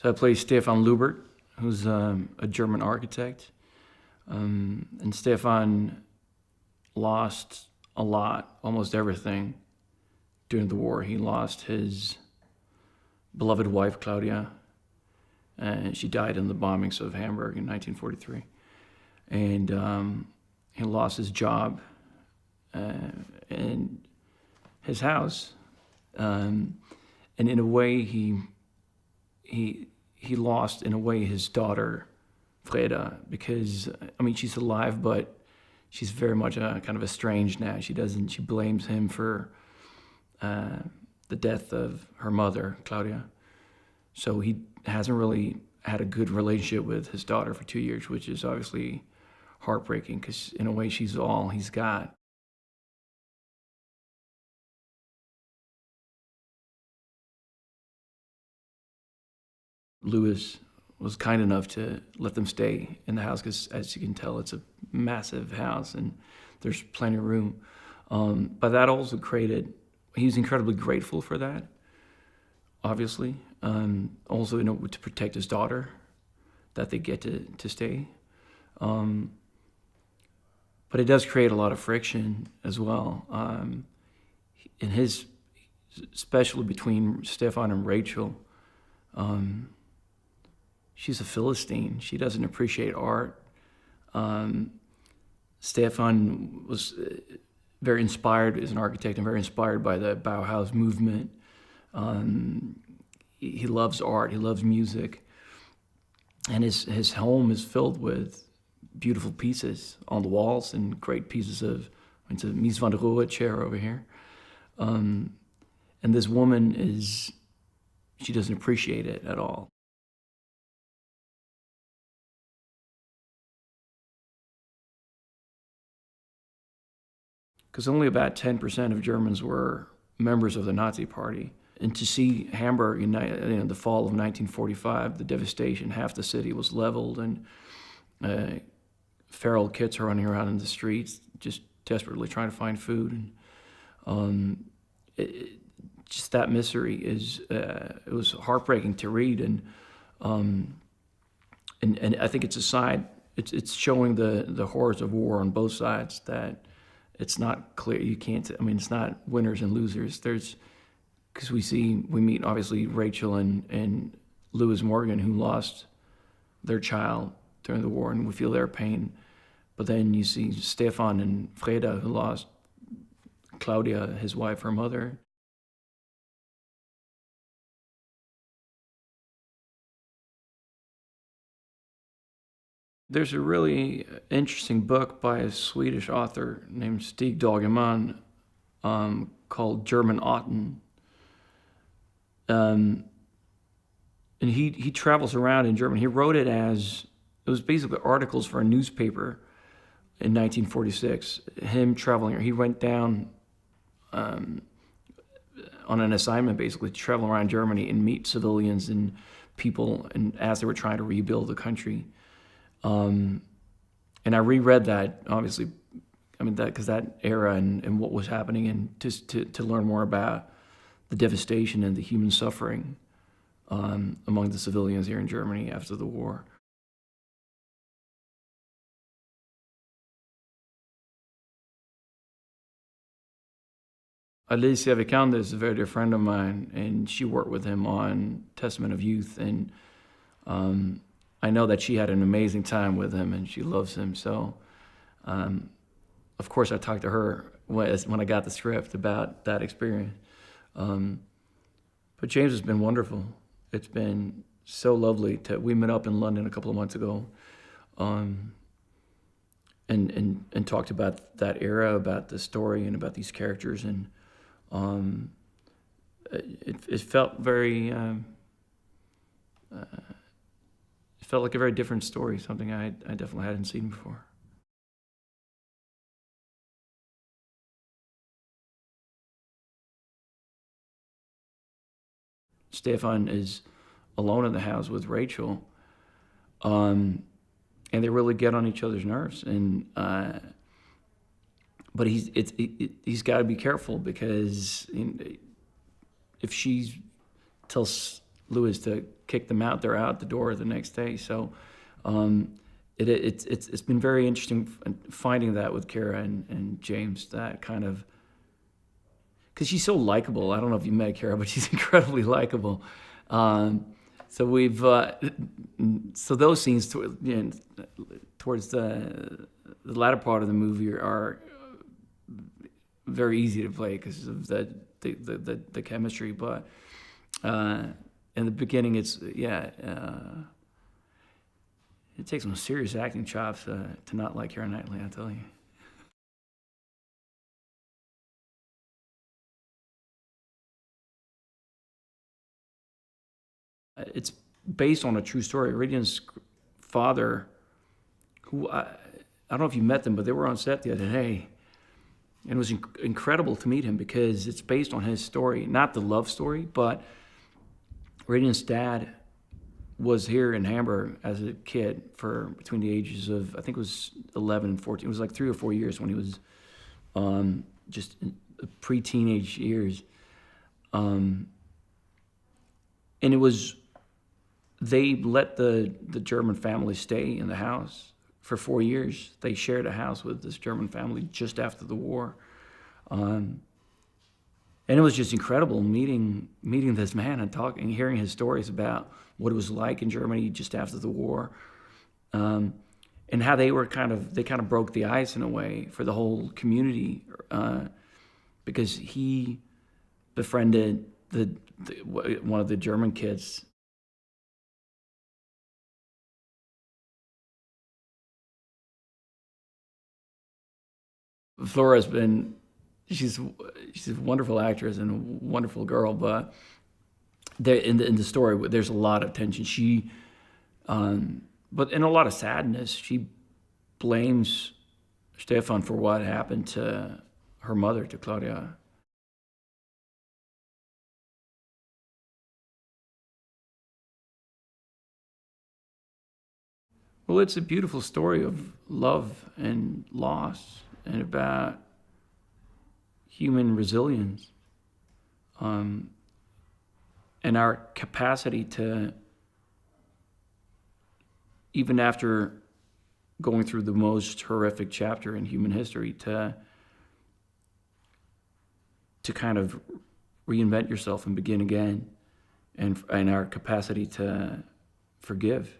So I play Stephan who's a German architect. And Stephan lost a lot, almost everything, during the war. He lost his beloved wife, Claudia, and she died in the bombings of Hamburg in 1943. And he lost his job and his house. And in a way, he lost, in a way, his daughter, Freda, because, I mean, she's alive, but she's very much kind of estranged now. She blames him for the death of her mother, Claudia. So he hasn't really had a good relationship with his daughter for 2 years, which is obviously heartbreaking, because in a way she's all he's got. Lewis was kind enough to let them stay in the house because, as you can tell, it's a massive house and there's plenty of room. But that also created, he was incredibly grateful for that, obviously. Also, to protect his daughter, that they get to stay. But it does create a lot of friction as well. Especially between Stephan and Rachael, she's a Philistine. She doesn't appreciate art. Stephan was very inspired as an architect and very inspired by the Bauhaus movement. He loves art, he loves music. And his home is filled with beautiful pieces on the walls and great pieces of, it's a Mies van der Rohe chair over here. And this woman she doesn't appreciate it at all. Because only about 10% of Germans were members of the Nazi Party. And to see Hamburg in the fall of 1945, the devastation, half the city was leveled, and feral kids are running around in the streets, just desperately trying to find food. And just that misery it was heartbreaking to read. And I think it's a side, it's showing the horrors of war on both sides, that it's not clear, it's not winners and losers. Because we meet obviously Rachael and Lewis Morgan, who lost their child during the war, and we feel their pain. But then you see Stephan and Freda, who lost Claudia, his wife, her mother. There's a really interesting book by a Swedish author named Stig Dagerman called German Autumn. And he travels around in Germany. He wrote it was basically articles for a newspaper in 1946. Him traveling, he went down on an assignment basically to travel around Germany and meet civilians and people, and as they were trying to rebuild the country. And I reread that, obviously, because that era and what was happening, and just to learn more about the devastation and the human suffering among the civilians here in Germany after the war. Alicia Vikander is a very dear friend of mine, and she worked with him on Testament of Youth, and I know that she had an amazing time with him, and she loves him. So, of course, I talked to her when I got the script about that experience. But James has been wonderful. It's been so lovely we met up in London a couple of months ago, and talked about that era, about the story, and about these characters, and it felt very. It felt like a very different story, something I definitely hadn't seen before. Stephan is alone in the house with Rachael, and they really get on each other's nerves. But he's got to be careful, because if she tells Lewis to kick them out. They're out the door the next day. So it's been very interesting finding that with Keira and James, that kind of, because she's so likable. I don't know if you met Keira, but she's incredibly likable. So we've so those scenes towards the latter part of the movie are very easy to play because of the chemistry. But in the beginning, it takes some serious acting chops to not like Keira Knightley, I tell you. It's based on a true story. Radiant's father, who I don't know if you met them, but they were on set the other day. And it was incredible to meet him because it's based on his story, not the love story, but Radiant's dad was here in Hamburg as a kid for between the ages of, I think it was 11 and 14. It was like 3 or 4 years when he was just in pre-teenage years. And it was, they let the German family stay in the house for 4 years. They shared a house with this German family just after the war. And it was just incredible meeting this man and talking, hearing his stories about what it was like in Germany just after the war, and how they kind of broke the ice in a way for the whole community, because he befriended one of the German kids. Flora's been, she's a wonderful actress and a wonderful girl, but in the story there's a lot of tension. She, but in a lot of sadness, she blames Stephan for what happened to her mother, to Claudia. Well, it's a beautiful story of love and loss and about human resilience, and our capacity to, even after going through the most horrific chapter in human history, to kind of reinvent yourself and begin again, and our capacity to forgive.